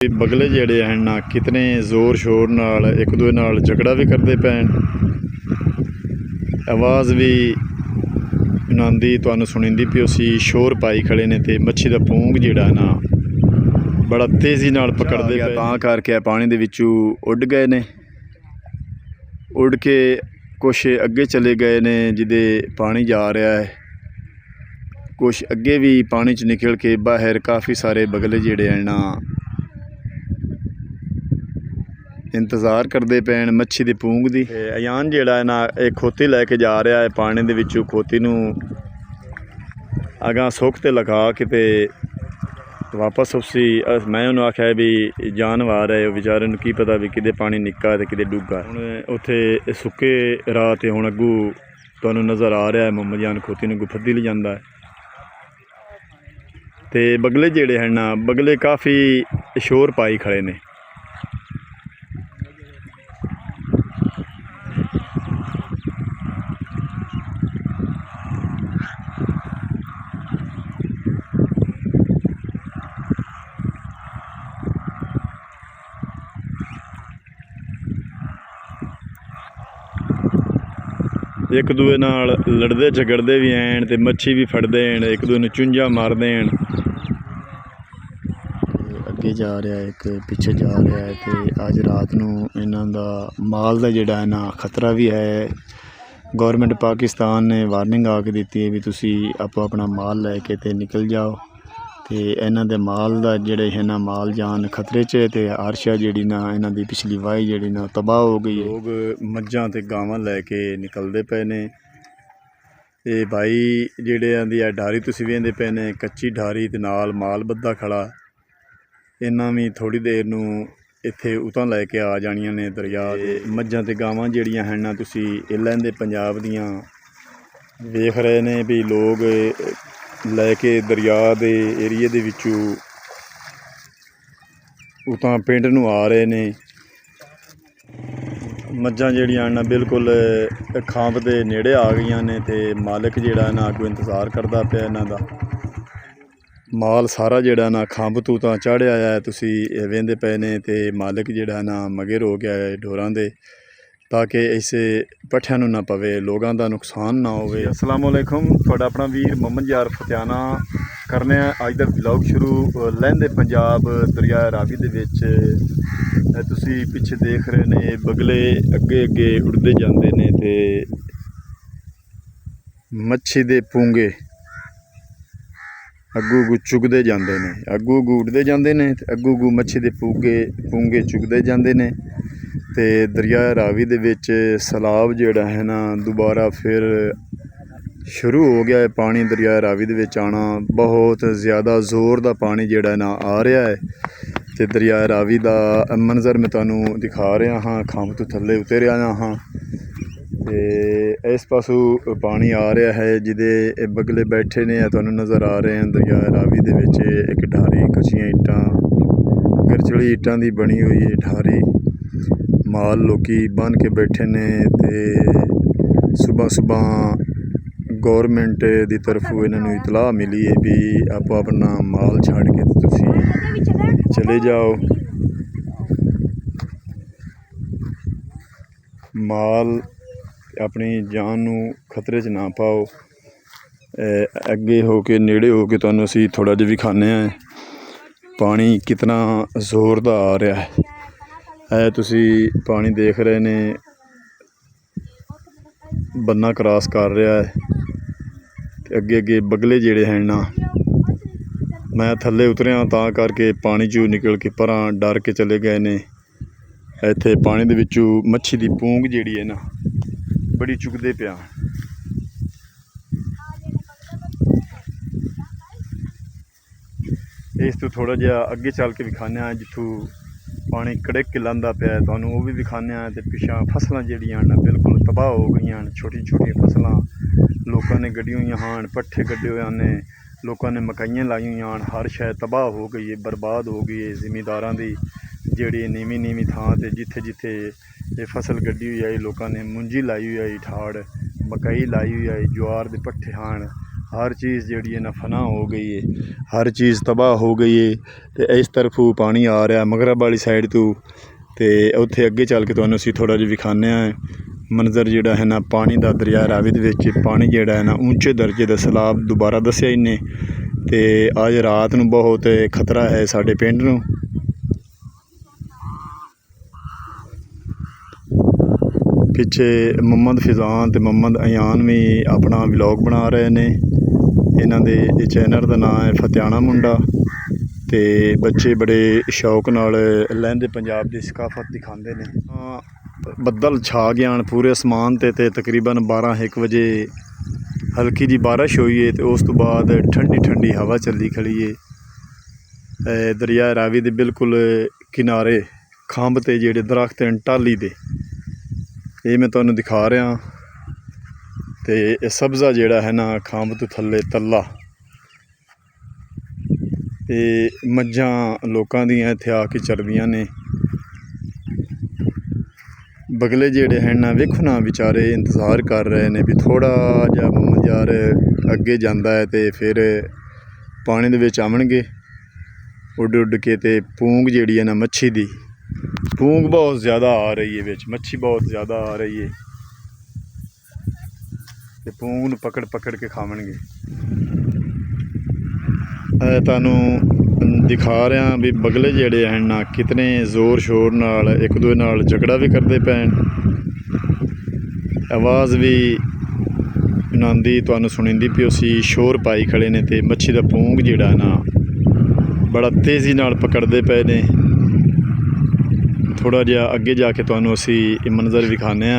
बगले जेड़े हैं ना कितने जोर शोर नाल एक दूए नाल झगड़ा भी करते पैन, आवाज़ भी नांदी तुहानू सुनिंदी पई उसी शोर पाई खड़े ने ते मच्छी दा पूंग जेड़ा ना बड़ा तेज़ी नाल पकड़दे पे तां करके पानी दे विचों उड़ गए ने। उड़ के कुछ अगे चले गए ने जिदे पानी जा रहा है, कुछ अगे भी पानी च निकल के बाहर काफ़ी सारे बगले जेड़े हैं ना इंतज़ार करते पैन मच्छी दी पूंग दी। अयान जेड़ा है ना एक खोती लैके जा रहा है पानी दे विचों, खोती नू अगां सुख ते लगा के ते वापस उसी मैं उन्होंने आख्या भी जानवर है बेचारे नू की पता भी किदे पानी निक्का ते किदे डूंगा। हुण उत्थे सुक्के राह ते हुण अग्गू तुहानू नज़र आ रहा है मोहम्मद जान खोती नू गुफदी ले जांदा है। ते बगले जेड़े हैं ना बगले काफ़ी शोर पाई खड़े ने। एक दूए नाल लड़ते झगड़ते भी हैं ते मच्छी भी फड़ते हैं, एक दूए नू चुंझा मारते हैं। अगे जा रहा है एक पिछे जा रहा है ते अज रात नू इन्हां दा माल दा जिहड़ा है ना खतरा भी है। गौरमेंट पाकिस्तान ने वार्निंग आके दी है भी तुसी आपो अपना माल लैके ते निकल जाओ, ते इन्हां दे माल दा जिहड़े है ना माल जान खतरे च ते आरशा जिहड़ी ना इन्हां दी पिछली वाही जिहड़ी ना तबाह हो गई। लोग मज्जां ते गावां लैके निकलदे पे ने। ते भाई जिहड़े आंदी ढारी तुसी वेंदे पे ने कच्ची ढारी ते नाल माल बद्धा खड़ा, इन्हां भी थोड़ी देर नू इत्थे उतां लैके आ जानियां ने दरिया। मज्जां ते गावां जिहड़ियां हैं ना तुसी लैंदे पंजाब दियां वेख रहे ने भी लोग लैके दरिया दे एरिए दे विचों उतां पिंड नू आ रहे ने। मज्जां जिहड़ियां ना बिल्कुल खांब दे नेड़े आ गईयां ने ते मालिक जिहड़ा ना अगों इंतज़ार करदा पिया इन्हां दा। माल सारा जिहड़ा ना खंभ तू तां चाढ़िया है तुसी वेंदे पे ने ते मालिक जिहड़ा ना मगर हो गया है ढोरां दे, ताकि इसे पट्ठियां नू ना पवे, लोगां दा नुकसान ना होवे। अस्सलाम वालेकुम, तुहाडा अपना वीर मोहम्मद यार फतियाना करने अज दा व्लॉग शुरू लहंदे पंजाब दरिया रावी दे विच। तुसी पिछे देख रहे ने बगले अगे अगे उड़दे जांदे ने ते मच्छी दे पूंगे अग्गू अग्गू चुगदे जांदे ने, अग्गू अग्गू उड़दे जांदे ने ते अग्गू अग्गू मच्छी दे पूंगे चुगदे जांदे ने। ते दरिया रावी दे विच सैलाब जिहड़ा है ना दोबारा फिर शुरू हो गया है। पानी दरिया रावी दे विच आना बहुत ज़्यादा ज़ोर दा पानी जिहड़ा ना आ रहा है। ते दरिया रावी दा मंजर मैं तुहानू दिखा रहा हाँ, खंभ तो थल्ले उतरिया हाँ ते इस पासों पानी आ रहा है जिदे बगले बैठे ने तुहानू नज़र आ रहे हैं। दरिया रावी दे विच एक ढारी कच्चियां ईटां गरचली ईटां दी बनी हुई है ढारी, माल लोकी बन के बैठे ने। ते सुबह सुबह गौरमेंट दी तरफों इन्होंने इतलाह मिली है भी आपो अपना माल छड़ के तुसी चले जाओ, माल अपनी जान नू खतरे च ना पाओ। अगे हो के नेड़े हो के तुहानू असी थोड़ा जिहा विखाने हैं पानी कितना जोर दा आ रहा है। तुसी पानी देख रहे ने बन्ना क्रॉस कर रहा है ते अगे अगे बगले जिहड़े हैं ना, मैं थल्ले उतरिया तां करके पानी चों निकल के परां डर के चले गए ने। इत्थे पानी दे विचों मच्छी दी पूंग जिहड़ी है ना बड़ी चुगदे पिया। इस तो थोड़ा जिहा अगे चल के विखाने जिथों पानी कड़क के लांदा पिया है तुहानू वो भी विखाने। ते पिछां फसलां जिहड़ियां ना बिल्कुल तबाह हो गई, छोटी छोटी फसलां लोगों ने गड्डी हुई हैं, पट्ठे गड्ढे हुए ने, लोगों ने मकाइयां लाई हुई हैं, हर शै तबाह हो गई है, बर्बाद हो गई है। जिमीदारां दी जिहड़ी नीवी नीवी थां ते जिथे जिथे ये फसल गड्डी हुई आई लोगों ने मुंजी लाई हुई आई, ठाड़ मकई लाई हुई आई, ज्वार दे पट्ठे हैं, हर चीज़ जिहड़ी है ना फना हो गई है, हर चीज़ तबाह हो गई है। तो इस तरफों पानी आ रहा मगरब वाली साइड तो उत्थे अगे चल के तुहानूं असीं थोड़ा जिहा विखाने मंजर जिहड़ा है ना पानी दा दरिया रावी दे विच पानी जिहड़ा है ना ऊंचे दर्जे दा सैलाब दोबारा दस्सिआ इन्हें। तो अज रात नूं बहुत खतरा है साडे पिंड नूं। पिछे मुहम्मद फिजान ते मुहम्मद अयान भी अपना व्लॉग बना रहे ने। इन्हां दे चैनल का नाम है फतियाना मुंडा। तो बच्चे बड़े शौक नाल लहंदे पंजाब की सकाफत दिखाते ने। बदल छा गए पूरे आसमान ते तकरीबन 12-1 बजे हल्की जी बारिश हुई है। तो उस तो बाद ठंडी ठंडी हवा चली खड़ी है। दरिया रावी दे बिल्कुल किनारे खंभ ते जेड़े दरख्त हैं टाली दे, ये मैं तुहानूं दिखा रहा। तो सब्ज़ा जिहड़ा है ना खंभ तो थल्ले तला, ये मझां लोकां दियां इत्थे आके चरदियां ने। बगले जिहड़े हैं ना वेखो ना बेचारे इंतज़ार कर रहे हैं भी थोड़ा जिहा मुहम्मद यार अगे जांदा है तो फिर पानी दे विच आवणगे उड उड के। ते पूंग जिहड़ी है ना मच्छी दी पूंग बहुत ज़्यादा आ रही है, विच मच्छी बहुत ज़्यादा आ रही है। ते पूंग नूं पकड़ पकड़ के खावणगे। तुहानूं दिखा रहा भी बगले जिहड़े हैं ना कितने जोर शोर नाल एक दूए नाल झगड़ा भी करते पे, आवाज़ भी उन्हां दी तुहानूं सुणींदी पई उसी शोर पाई खड़े ने। ते मच्छी दा पूंग जिहड़ा ना बड़ा तेज़ी नाल पकड़ते पे ने। थोड़ा जिहा अगे जाके तुहानूं असी मंजर विखाने।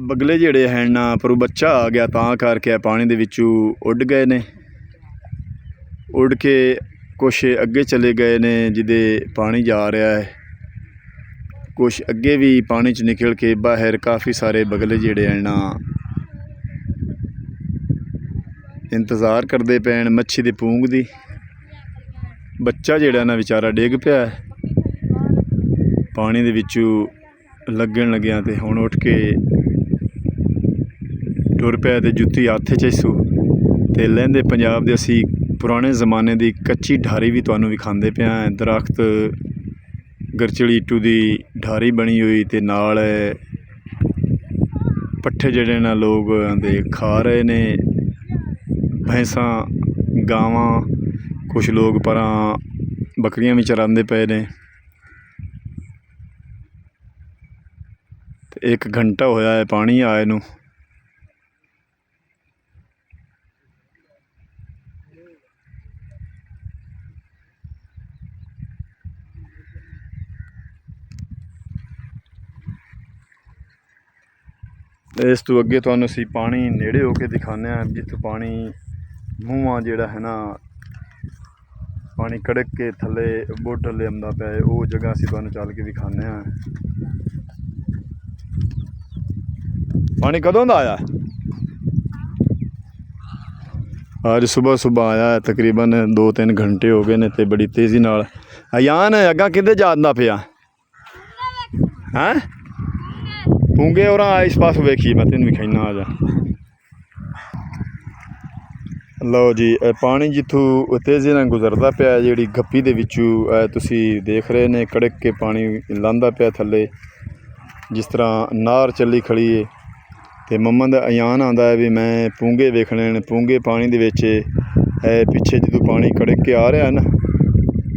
बगले जिहड़े हैं ना पर बच्चा आ गया तां करके पानी दे विचों उड़ गए ने, उड़ के कुछ अगे चले गए ने जिदे पानी जा रहा है। कुछ अगे भी पानी च निकल के बाहर काफ़ी सारे बगले जिहड़े हैं ना इंतज़ार करते पे मच्छी दे पूंग दी। बच्चा जिहड़ा ना बेचारा डिग पिया पानी दे विचों लगन लग्या ते हुण उठ के टुर पिया ते जुत्ती हत्थ च सू। ते लहंदे पंजाब दे असी पुराने ज़माने दी कच्ची ढारी भी तुहानूं विखांदे पिया। दरख्त गरचली इट्टू दी ढारी बनी हुई ते नाल पट्ठे जिहड़े ना लोग आंदे खा रहे ने, भैंसां गावां कुछ लोग परां बकरियां भी चरांदे पे ने। ते 1 घंटा होया है पानी आए नूं। इस तो अगे तुहानूं असीं पानी नेड़े होके दिखाने जित्थों पानी मूँह जिहड़ा है ना पानी कड़क के थल्ले बुढ़ थल्ले आंदा पिया है, वो जगह असीं तुहानूं चल के दिखाने। पानी कदों दा आया? आज सुबह सुबह आया है, तकरीबन 2-3 घंटे हो गए ने ते बड़ी तेज़ी नाल। अयान अग्गा किधर जांदा पिया हैं? पूंगे और इस पास वेखी मैं तेन विखाना आ जा। लो जी पानी जिथों तेज़ी नाल गुजरदा पिया जिहड़ी गप्पी दे विचों तुसीं देख रहे ने कड़क के पानी लांदा पिया थल्ले जिस तरह नार चली खड़ी है। तो मुहम्मद अयान आंदा है भी मैं पूंगे वेखने ने, पूंगे पानी दे विच पिछे जो पानी कड़क के आ रहा है ना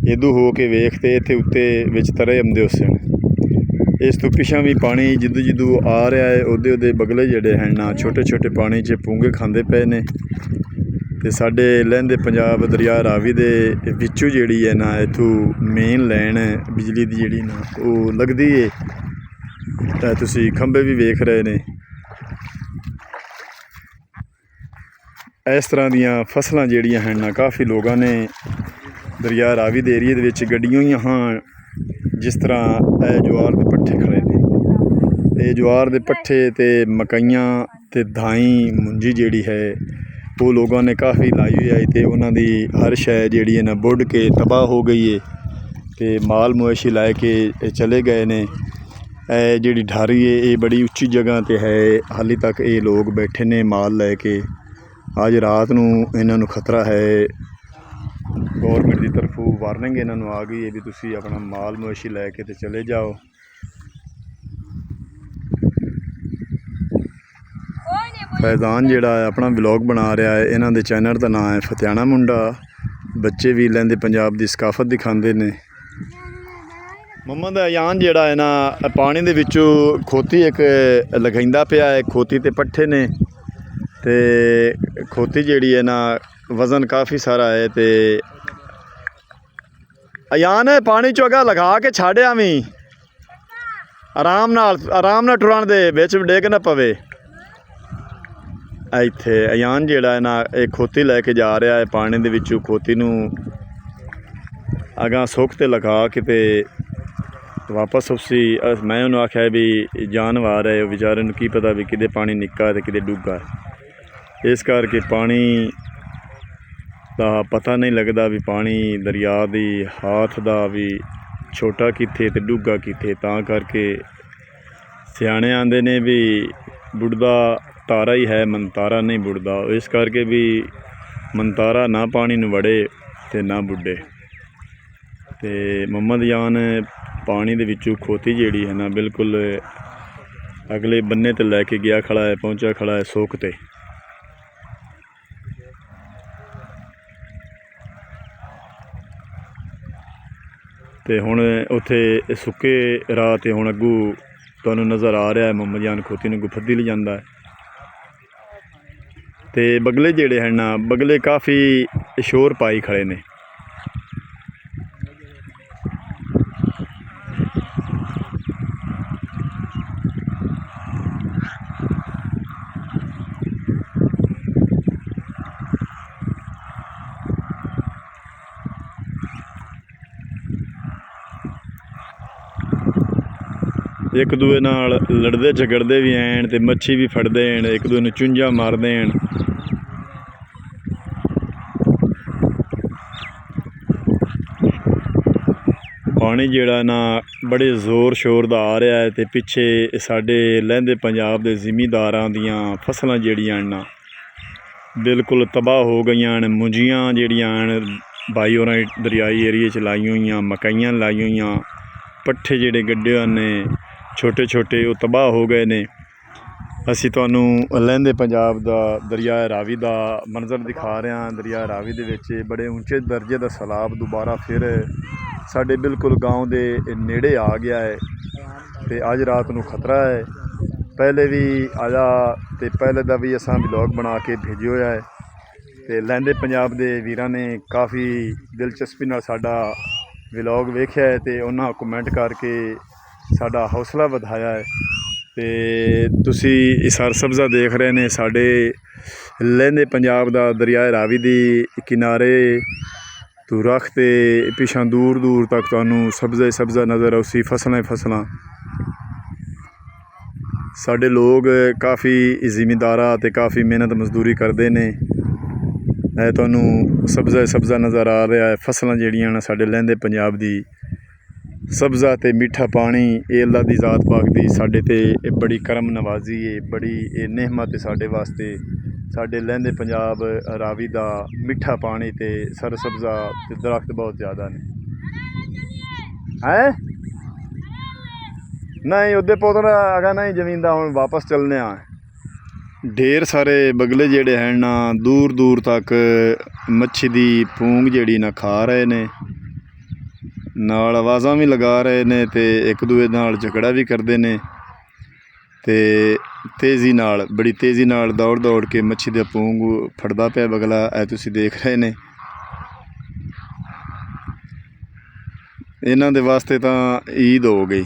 इदू हो के वेखते इत्थे उत्ते विच तरे आंदे उस। इस तो पिछा भी पानी जिदू जिदू आ रहा है उहदे उहदे बगले जिहड़े हैं ना छोटे छोटे पानी च पूंगे खांदे पे ने। ते साडे लहंदे पंजाब दरिया रावी दे विचों जिहड़ी है ना इत्थों मेन लाइन बिजली दी जिहड़ी ना वो लगदी है। तुसीं खंबे भी वेख रहे ने। इस तरह दियां फसलां जिहड़ियां हैं ना काफ़ी लोगों ने दरिया रावी दे एरिए दे विच गड्डियां होईयां हाँ। जिस तरह ज्वार के पट्ठे खड़े ने, ये ज्वार के पट्ठे ते मकाइयां ते धाई मुंजी जिहड़ी है वो लोगों ने काफ़ी लाई हुई है। तो उन्हों दी हर शय जिहड़ी है ना बुढ़ के तबाह हो गई है। तो माल मवेशी लै के चले गए ने। ਜਿਹੜੀ ਢਾਰੀ ਹੈ ਇਹ ਬੜੀ ਉੱਚੀ ਜਗ੍ਹਾ 'ਤੇ ਹੈ। ਹਾਲੇ ਤੱਕ ਇਹ ਲੋਕ ਬੈਠੇ ਨੇ ਮਾਲ ਲੈ ਕੇ। ਅੱਜ ਰਾਤ ਨੂੰ ਇਹਨਾਂ ਨੂੰ ਖਤਰਾ ਹੈ। ਗੌਰਮੈਂਟ ਦੀ ਤਰਫੋਂ ਵਾਰਨਿੰਗ ਇਹਨਾਂ ਨੂੰ ਆ ਗਈ ਹੈ ਵੀ ਤੁਸੀਂ ਆਪਣਾ ਮਾਲ ਮਵੇਸ਼ੀ ਲੈ ਕੇ ਤੇ ਚਲੇ ਜਾਓ। ਫੈਜ਼ਾਨ ਜਿਹੜਾ ਹੈ ਆਪਣਾ ਵਲੌਗ ਬਣਾ ਰਿਹਾ ਹੈ। ਇਹਨਾਂ ਦੇ ਚੈਨਲ ਦਾ ਨਾਮ ਹੈ ਫਤਿਆਣਾ ਮੁੰਡਾ। ਬੱਚੇ ਵੀ ਲਹਿੰਦੇ ਪੰਜਾਬ ਦੀ ਸਕਾਫਤ ਦਿਖਾਉਂਦੇ ਨੇ। ਮੁਹੰਮਦ ਅਯਾਨ ਜਿਹੜਾ ਹੈ ਨਾ ਪਾਣੀ ਦੇ ਵਿੱਚੋਂ ਖੋਤੀ ਇੱਕ ਲਗਾਉਂਦਾ ਪਿਆ ਹੈ। ਖੋਤੀ ਤੇ ਪੱਠੇ ਨੇ ਤੇ ਖੋਤੀ ਜਿਹੜੀ ਹੈ ਨਾ ਵਜ਼ਨ ਕਾਫੀ ਸਾਰਾ ਹੈ। ਤੇ ਅਯਾਨ ਪਾਣੀ ਚੋਂ ਅਗਾ ਲਗਾ ਕੇ ਛੱਡਿਆ ਵੀ ਆਰਾਮ ਨਾਲ ਟੁਰਨ ਦੇ ਵਿੱਚ ਡਿੱਗ ਨਾ ਪਵੇ। ਇੱਥੇ ਅਯਾਨ ਜਿਹੜਾ ਹੈ ਨਾ ਇਹ ਖੋਤੀ ਲੈ ਕੇ ਜਾ ਰਿਹਾ ਹੈ ਪਾਣੀ ਦੇ ਵਿੱਚੋਂ। ਖੋਤੀ ਨੂੰ ਅਗਾਂ ਸੁੱਕ ਤੇ ਲਗਾ ਕੇ ਤੇ ਵਾਪਸ ਉਸੀ ਮੈਂ ਉਹਨੂੰ ਆਖਿਆ ਵੀ ਜਾਨਵਰ ਹੈ ਉਹ ਵਿਚਾਰੇ ਨੂੰ ਕੀ ਪਤਾ ਵੀ ਕਿਤੇ ਪਾਣੀ ਨਿੱਕਾ ਤੇ ਕਿਤੇ ਡੂੰਘਾ ਹੈ। ਇਸ ਕਰਕੇ ਪਾਣੀ ਦਾ ਪਤਾ ਨਹੀਂ ਲੱਗਦਾ ਵੀ ਪਾਣੀ ਦਰਿਆ ਦੀ ਹੱਥ ਦਾ ਵੀ ਛੋਟਾ ਕਿੱਥੇ ਤੇ ਡੂੰਘਾ ਕਿੱਥੇ। ਤਾਂ ਕਰਕੇ ਸਿਆਣੇ ਆਂਦੇ ਨੇ ਵੀ ਬੁੜਦਾ ਤਾਰਾ ਹੀ ਹੈ, ਮੰਤਾਰਾ ਨਹੀਂ ਬੁੜਦਾ। ਇਸ ਕਰਕੇ ਵੀ ਮੰਤਾਰਾ ਨਾ ਪਾਣੀ ਨੂੰ ਵੜੇ ਤੇ ਨਾ ਬੁੱਢੇ। ਤੇ ਮੁਹੰਮਦ ਅਯਾਨ ਪਾਣੀ ਦੇ ਵਿੱਚੋਂ ਖੋਤੀ ਜਿਹੜੀ ਹੈ ਨਾ ਬਿਲਕੁਲ ਅਗਲੇ ਬੰਨੇ ਤੇ ਲੈ ਕੇ ਗਿਆ ਖੜਾ ਹੈ, ਪਹੁੰਚਿਆ ਖੜਾ ਹੈ ਸੋਕ ਤੇ। ਤੇ ਹੁਣ ਉੱਥੇ ਸੁੱਕੇ ਰਾਹ ਤੇ ਹੁਣ ਅੱਗੋਂ ਤੁਹਾਨੂੰ ਨਜ਼ਰ ਆ ਰਿਹਾ ਹੈ ਮੁਹੰਮਦ ਅਯਾਨ ਖੋਤੀ ਨੂੰ ਗੁਫਦੀ ਲਿਜਾਂਦਾ ਹੈ। ਤੇ ਬਗਲੇ ਜਿਹੜੇ ਹਨ ਨਾ ਬਗਲੇ ਕਾਫੀ ਸ਼ੋਰ ਪਾਈ ਖੜੇ ਨੇ। ਇੱਕ ਦੂਏ ਨਾਲ ਲੜਦੇ ਝਗੜਦੇ ਵੀ ਐਨ ਤੇ ਮੱਛੀ ਵੀ ਫੜਦੇ ਐਨ, ਇੱਕ ਦੂਏ ਨੂੰ ਚੁੰਝਾਂ ਮਾਰਦੇ ਐਨ। ਪਾਣੀ ਜਿਹੜਾ ਨਾ ਬੜੇ ਜ਼ੋਰ ਸ਼ੋਰ ਦਾ ਆ ਰਿਹਾ ਹੈ। ਤੇ ਪਿੱਛੇ ਸਾਡੇ ਲਹਿੰਦੇ ਪੰਜਾਬ ਦੇ ਜ਼ਿਮੀਂਦਾਰਾਂ ਦੀਆਂ ਫਸਲਾਂ ਜਿਹੜੀਆਂ ਨਾ ਬਿਲਕੁਲ ਤਬਾਹ ਹੋ ਗਈਆਂ ਨੇ। ਮੁੰਜੀਆਂ ਜਿਹੜੀਆਂ ਬਾਈ ਹੋਰਾਂ ਦਰਿਆਈ ਏਰੀਏ 'ਚ ਲਾਈਆਂ ਹੋਈਆਂ, ਮਕਾਈਆਂ ਲਾਈਆਂ ਹੋਈਆਂ, ਪੱਠੇ ਜਿਹੜੇ ਗੱਡੇ ਨੇ ਛੋਟੇ ਛੋਟੇ ਉਹ ਤਬਾਹ ਹੋ ਗਏ ਨੇ। ਅਸੀਂ ਤੁਹਾਨੂੰ ਲਹਿੰਦੇ ਪੰਜਾਬ ਦਾ ਦਰਿਆ ਰਾਵੀ ਦਾ ਮੰਜ਼ਰ ਦਿਖਾ ਰਹੇ ਹਾਂ। ਦਰਿਆ ਰਾਵੀ ਦੇ ਵਿੱਚ ਬੜੇ ਉੱਚੇ ਦਰਜੇ ਦਾ ਸੈਲਾਬ ਦੁਬਾਰਾ ਫਿਰ ਸਾਡੇ ਬਿਲਕੁਲ ਗਾਉਂ ਦੇ ਨੇੜੇ ਆ ਗਿਆ ਹੈ। ਤੇ ਅੱਜ ਰਾਤ ਨੂੰ ਖਤਰਾ ਹੈ। ਪਹਿਲੇ ਵੀ ਆਇਆ ਤੇ ਪਹਿਲੇ ਦਾ ਵੀ ਅਸਾਂ ਵਲੌਗ ਬਣਾ ਕੇ ਭੇਜਿਆ ਹੋਇਆ ਹੈ। ਤੇ ਲਹਿੰਦੇ ਪੰਜਾਬ ਦੇ ਵੀਰਾਂ ਨੇ ਕਾਫੀ ਦਿਲਚਸਪੀ ਨਾਲ ਸਾਡਾ ਵਲੌਗ ਵੇਖਿਆ ਹੈ ਤੇ ਉਹਨਾਂ ਕਮੈਂਟ ਕਰਕੇ ਸਾਡਾ ਹੌਸਲਾ ਵਧਾਇਆ ਹੈ। ਤੇ ਤੁਸੀਂ ਸਰਸਬਜ਼ਾ ਦੇਖ ਰਹੇ ਨੇ ਸਾਡੇ ਲਹਿੰਦੇ ਪੰਜਾਬ ਦਾ ਦਰਿਆ ਰਾਵੀ ਦੀ ਕਿਨਾਰੇ ਤੂੰ ਰੱਖ ਤੇ ਪਿਛਾਂ ਦੂਰ ਦੂਰ ਤੱਕ ਤੁਹਾਨੂੰ ਸਬਜ਼ਾ ਹੀ ਸਬਜ਼ਾ ਨਜ਼ਰ ਆਉਸੀ, ਫਸਲਾਂ ਹੀ ਫਸਲਾਂ। ਸਾਡੇ ਲੋਕ ਕਾਫੀ ਜ਼ਿਮੀਂਦਾਰਾਂ ਤੇ ਕਾਫੀ ਮਿਹਨਤ ਮਜ਼ਦੂਰੀ ਕਰਦੇ ਨੇ। ਇਹ ਤੁਹਾਨੂੰ ਸਬਜ਼ਾ ਹੀ ਸਬਜ਼ਾ ਨਜ਼ਰ ਆ ਰਿਹਾ ਹੈ। ਫਸਲਾਂ ਜਿਹੜੀਆਂ ਨੇ ਸਾਡੇ ਲਹਿੰਦੇ ਪੰਜਾਬ ਦੀ ਸਬਜ਼ਾ ਤੇ ਮਿੱਠਾ ਪਾਣੀ ਇਹ ਅੱਲਾ ਦੀ ਜ਼ਾਤ ਪਾਕ ਦੀ ਸਾਡੇ ਤੇ ਇਹ ਬੜੀ ਕਰਮ ਨਵਾਜ਼ੀ ਹੈ, ਬੜੀ ਇਹ ਨਿਹਮਤ ਹੈ ਸਾਡੇ ਵਾਸਤੇ। ਸਾਡੇ ਲਹਿੰਦੇ ਪੰਜਾਬ ਰਾਵੀ ਦਾ ਮਿੱਠਾ ਪਾਣੀ ਤੇ ਸਰ ਸਬਜ਼ਾ ਤੇ ਦਰਖਤ ਬਹੁਤ ਜ਼ਿਆਦਾ ਨੇ। ਹੈ ਨਹੀਂ ਉਹਦੇ ਪੌਦਾ ਅਗਾ ਨਹੀਂ ਜ਼ਮੀਨ ਦਾ। ਹੁਣ ਵਾਪਸ ਚੱਲਨੇ ਆ। ਢੇਰ ਸਾਰੇ ਬਗਲੇ ਜਿਹੜੇ ਹਨ ਨਾ ਦੂਰ ਦੂਰ ਤੱਕ ਮੱਛੀ ਦੀ ਪੂੰਗ ਜਿਹੜੀ ਨਾ ਖਾ ਰਹੇ ਨੇ, ਨਾਲ ਆਵਾਜ਼ਾਂ ਵੀ ਲਗਾ ਰਹੇ ਨੇ ਤੇ ਇੱਕ ਦੂਏ ਨਾਲ ਝਗੜਾ ਵੀ ਕਰਦੇ ਨੇ। ਤੇ ਤੇਜ਼ੀ ਨਾਲ ਬੜੀ ਤੇਜ਼ੀ ਨਾਲ ਦੌੜ ਦੌੜ ਕੇ ਮੱਛੀ ਦਾ ਪੂੰਗ ਫੜਦਾ ਪਿਆ ਬਗਲਾ। ਇਹ ਤੁਸੀਂ ਦੇਖ ਰਹੇ ਨੇ। ਇਹਨਾਂ ਦੇ ਵਾਸਤੇ ਤਾਂ ਈਦ ਹੋ ਗਈ।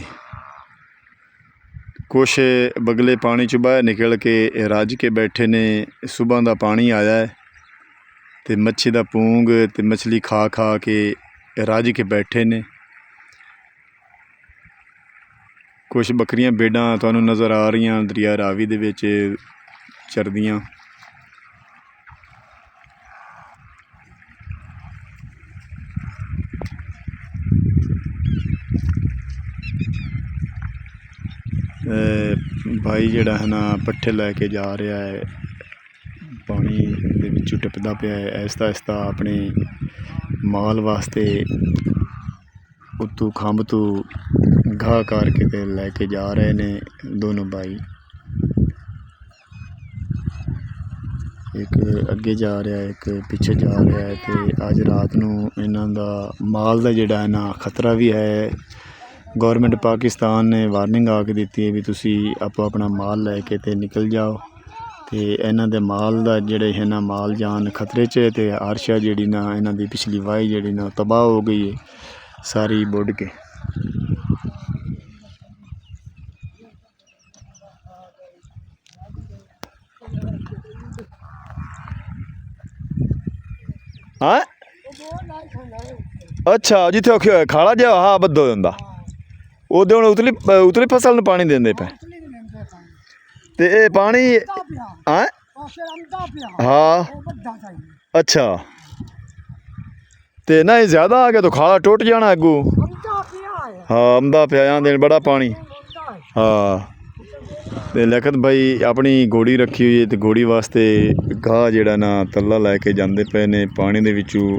ਕੁਛ ਬਗਲੇ ਪਾਣੀ 'ਚ ਬਾਹਰ ਨਿਕਲ ਕੇ ਰੱਜ ਕੇ ਬੈਠੇ ਨੇ। ਸੁਬਹ ਦਾ ਪਾਣੀ ਆਇਆ ਹੈ ਤੇ ਮੱਛੀ ਦਾ ਪੂੰਗ ਤੇ ਮਛਲੀ ਖਾ ਖਾ ਕੇ ਰੱਜ ਕੇ ਬੈਠੇ ਨੇ। ਕੁਛ ਬੱਕਰੀਆਂ ਭੇਡਾਂ ਤੁਹਾਨੂੰ ਨਜ਼ਰ ਆ ਰਹੀਆਂ ਦਰਿਆ ਰਾਵੀ ਦੇ ਵਿੱਚ ਚਰਦੀਆਂ। भाई जिहड़ा है ना पट्ठे लैके जा रहा है, पानी दे विचों टिपदा पिया है आहिस्ता आहिस्ता अपने माल वास्ते उत्तों खंभ तो घाह करके ते लैके जा रहे ने दोनों भाई। एक अगे जा रहा है, एक पिछे जा रहा है। तो अज रात नूं इन्हां दा माल का जिहड़ा है ना खतरा भी है। गौरमेंट पाकिस्तान ने वार्निंग आके दी है भी तुसी आपो अपना माल लैके ते निकल जाओ। तो इन्हां दे माल दा जिहड़े है ना माल जान खतरे च है। तो आरशा जिहड़ी ना इन्हां दी पिछली वाही जिहड़ी ना तबाह हो गई है सारी बुढ़ के। हाँ अच्छा जिथे खाला जा हाँ बदो होंदा ओदे हुण उतली उतली फसल नूं पानी देंदे पे ते ये पानी हाँ हाँ अच्छा ते नहीं ज़्यादा आ गया तो खाला टुट जाना अगू। हाँ आंदा पिया आंदे बड़ा पानी। हाँ ते लिखत भाई अपनी घोड़ी रखी हुई है तो घोड़ी वास्ते घाह जिहड़ा ना तल्ला लैके जांदे पे ने पानी दे विचों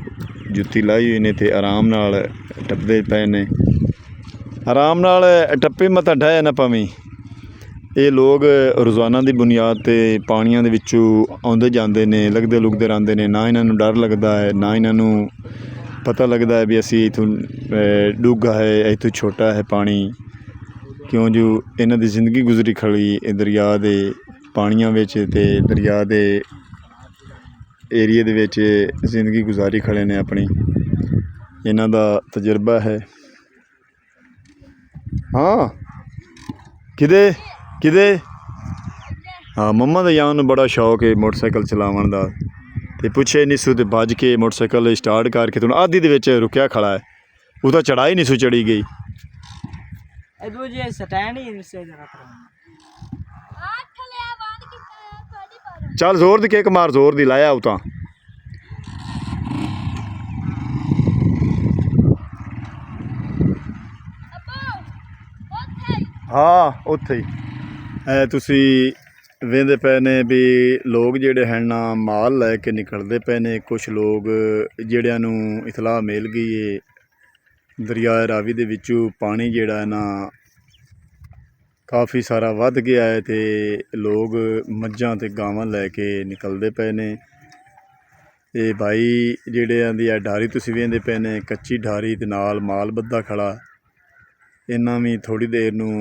जुत्ती लाई हुई ने ते आराम नाल टप्पदे पे ने आराम नाल टप्पे मता ढाया ना पवी। ये लोग रोज़ाना की बुनियाद ते पानियां दे विचों आउंदे जांदे ने लगदे लुगदे रहिंदे ने ना इन्हां नूं डर लगदा है ना इन्हां नूं पता लगदा है भी असी इथों डूंगा है इथों छोटा है पानी क्यों जो इन्हां दी जिंदगी गुजरी खड़ी दरिया दे पानियां विच ते दरिया दे एरिए दे विच जिंदगी गुजारी खड़े ने अपनी इन्हां दा तजुर्बा है। हाँ किदे किदे हाँ मम्मा दा यान नूं बड़ा शौक है मोटरसाइकिल चलावन दा ते पुछे निसू ते भज के मोटरसाइकिल स्टार्ट करके तुहानूं आधी दे विच रुकिया खड़ा है वो तो चढ़ाई निसू चढ़ी गई। चल जोर दी किक मार जोर दी लाया उतां हाँ उत्थे ही तुसी वेंदे पे ने भी लोग जिहड़े हैं ना माल लैके निकलते पे ने। कुछ लोग जिहड़ियां नूं इतलाह मिल गई है दरिया रावी दे विचों पानी जिहड़ा है ना काफ़ी सारा वध गया है तो लोग मज्झां ते गावां लैके निकलते पे ने। ये भाई जिहड़े आंदी है ढारी तुसी वेंदे पे ने कच्ची ढारी ते नाल माल बद्धा खड़ा इन्हां भी थोड़ी देर नूं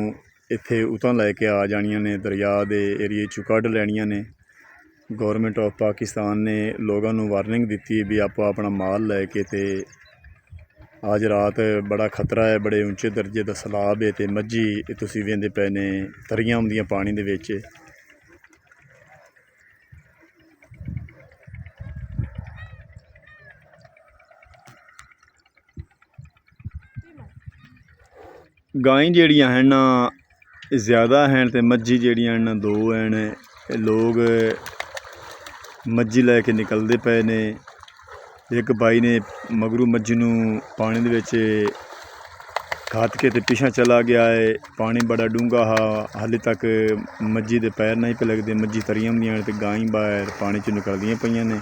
इत्थे उतां लैके आ जानियां ने दरिया दे एरिए चों कढ लैनियां ने। गौरमेंट ऑफ पाकिस्तान ने लोगों नूं वार्निंग दी है भी आपो अपना माल लैके ते अज रात बड़ा खतरा है बड़े ऊंचे दर्जे का सैलाब है तो मज्झी तुसी वेंदे पे ने तरियां आउंदियां पानी दे विच। गायें जिहड़ियां हैं ना ज़्यादा हैं तो मज्झी जिहड़ियां हैं दो हैं। लोग मज्झी लैके निकलते पे ने। एक भाई ने मगरू मज्झी नूं पानी दे विच खत के ते पिछां चला गया है। पानी बड़ा डूंगा हा हाले तक मज्झी दे पैर नहीं पे लगदे मज्झी तरियां होंदियां ते गायें बाहर पानी च निकलदियां पईयां ने।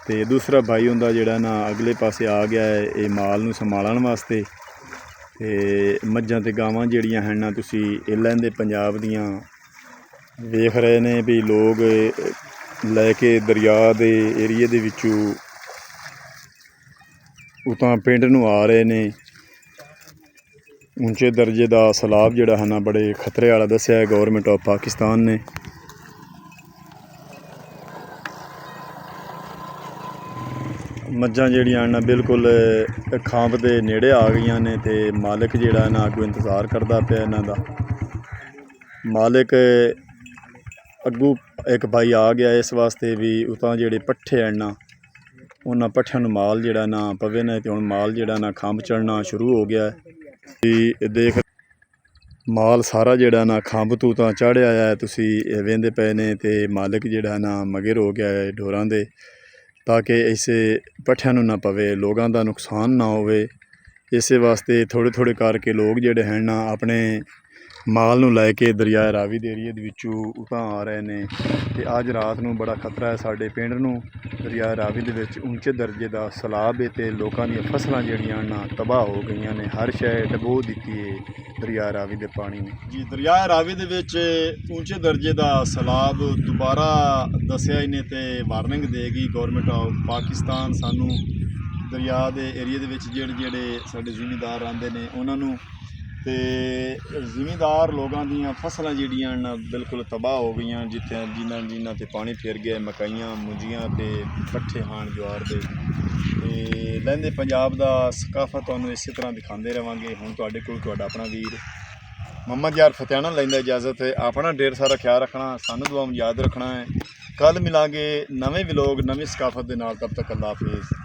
ते दूसरा भाई उंदा जिहड़ा ना अगले पासे आ गया है ये माल नूं संभालण वास्ते। ते मज्झां ते गावां जिहड़ियां हैं ना तुसी इंलैंड दे पंजाब दियां वेख रहे ने भी लोग लैके दरिया दे एरिए दे विचों उतां पिंड नूं आ रहे ने। ऊंचे दर्जे का सैलाब जिहड़ा है ना बड़े खतरे वाला दस्सिया है गौरमेंट ऑफ पाकिस्तान ने। मज्झां जिहड़ियां ना बिल्कुल खांब दे नेड़े आ गईयां ने ते मालिक जिहड़ा है ना अगों इंतज़ार करदा पिया इन्हां दा। मालिक अगू एक भाई आ गया इस वास्ते भी उतां जिहड़े पट्ठे हैं ना उन्हां पट्ठियां नूं माल जिहड़ा ना पवे ने ते हुण माल जिहड़ा ना खंभ चढ़ना शुरू हो गया है। देख माल सारा जिहड़ा ना खंभ तों तां चढ़ आया है तुसी वेंदे पे ने ते मालिक जिहड़ा ना मगर हो गया है ढोरां दे ताकि इस पट्ठियां नूं ना पवे लोगां दा नुकसान ना होवे। इस वास्ते थोड़े थोड़े करके लोग जिहड़े हैं ना अपने ਮਾਲ ਨੂੰ ਲੈ ਕੇ ਦਰਿਆ ਰਾਵੀ ਦੇ ਏਰੀਏ ਦੇ ਵਿੱਚੋਂ ਉਤਾਂ ਆ ਰਹੇ ਨੇ। ਤੇ ਅੱਜ ਰਾਤ ਨੂੰ ਬੜਾ ਖਤਰਾ ਹੈ ਸਾਡੇ ਪਿੰਡ ਨੂੰ। ਦਰਿਆ ਰਾਵੀ ਦੇ ਵਿੱਚ ਉੱਚੇ ਦਰਜੇ ਦਾ ਸੈਲਾਬ ਹੈ ਤੇ ਲੋਕਾਂ ਦੀਆਂ ਫਸਲਾਂ ਜਿਹੜੀਆਂ ਨਾ ਤਬਾਹ ਹੋ ਗਈਆਂ ਨੇ। ਹਰ ਸ਼ੈ ਡਬੋ ਦਿੱਤੀ ਹੈ ਦਰਿਆ ਰਾਵੀ ਦੇ ਪਾਣੀ ਨੇ ਜੀ। ਦਰਿਆ ਰਾਵੀ ਦੇ ਵਿੱਚ ਉੱਚੇ ਦਰਜੇ ਦਾ ਸੈਲਾਬ ਦੁਬਾਰਾ ਦੱਸਿਆ ਇਹਨੇ ਤੇ ਵਾਰਨਿੰਗ ਦੇਗੀ ਗੌਰਮੈਂਟ ਆਫ ਪਾਕਿਸਤਾਨ ਸਾਨੂੰ। ਦਰਿਆ ਦੇ ਏਰੀਏ ਦੇ ਵਿੱਚ ਜਿਹੜੇ ਸਾਡੇ ਜ਼ਿਮੀਂਦਾਰ ਆਉਂਦੇ ਨੇ ਉਹਨਾਂ ਨੂੰ, ਤੇ ਜ਼ਿਮੀਂਦਾਰ ਲੋਕਾਂ ਦੀਆਂ ਫਸਲਾਂ ਜਿਹੜੀਆਂ ਨਾ ਬਿਲਕੁਲ ਤਬਾਹ ਹੋ ਗਈਆਂ। ਜਿੱਥੇ ਜਿਨ੍ਹਾਂ 'ਤੇ ਪਾਣੀ ਫਿਰ ਗਿਆ, ਮਕਾਈਆਂ ਮੁੰਜੀਆਂ ਤੇ ਪੱਠੇ ਹਾਣ ਜਵਾਰ ਦੇ। ਤੇ ਲਹਿੰਦੇ ਪੰਜਾਬ ਦਾ ਸਕਾਫਤ ਤੁਹਾਨੂੰ ਇਸੇ ਤਰ੍ਹਾਂ ਦਿਖਾਉਂਦੇ ਰਹਾਂਗੇ। ਹੁਣ ਤੁਹਾਡੇ ਕੋਲ ਤੁਹਾਡਾ ਆਪਣਾ ਵੀਰ ਮੁਹੰਮਦ ਯਾਰ ਫਤਿਆਣਾ ਲੈਂਦਾ ਇਜਾਜ਼ਤ ਹੈ। ਆਪਣਾ ਢੇਰ ਸਾਰਾ ਖਿਆਲ ਰੱਖਣਾ, ਸਾਨੂੰ ਦੁਆਵਾਂ ਯਾਦ ਰੱਖਣਾ ਹੈ। ਕੱਲ੍ਹ ਮਿਲਾਂਗੇ ਨਵੇਂ ਵਲੋਗ ਨਵੀਂ ਸਕਾਫਤ ਦੇ ਨਾਲ। ਤਬ ਤੱਕ ਅੱਲਾ ਹਾਫਿਜ਼।